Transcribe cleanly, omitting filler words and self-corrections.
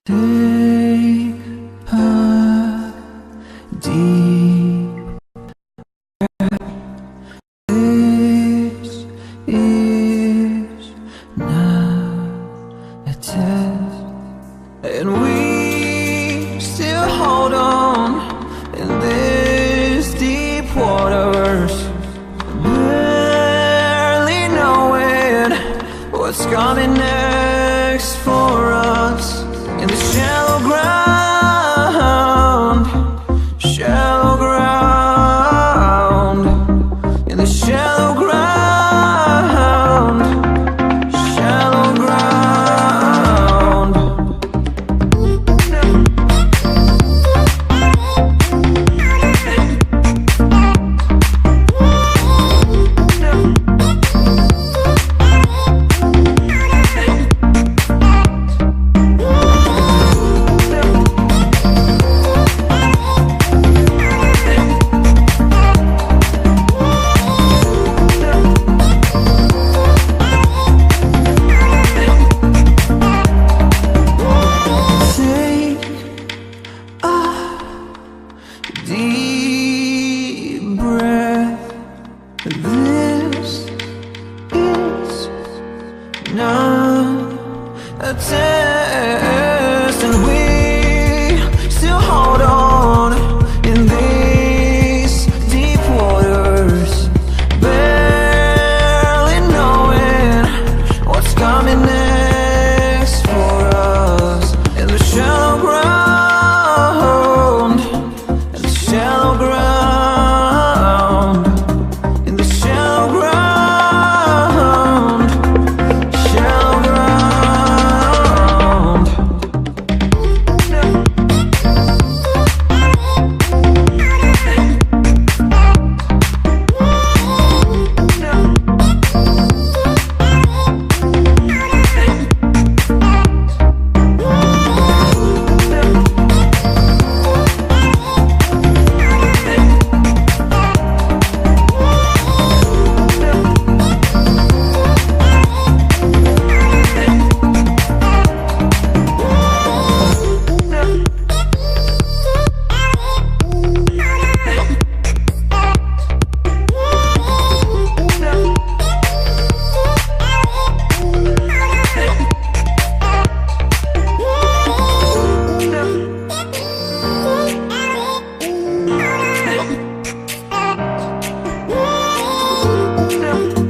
Take a deep breath. This is not a test, and we still hold on in this deep waters, barely knowing what's coming next for us. In the shallow ground, in the shallow ground, shallow ground. Deep breath. This is not a test, and we still hold on in these deep waters, barely knowing what's coming next for us. In the shallow ground, shallow ground, in the shallow ground, shallow ground. No.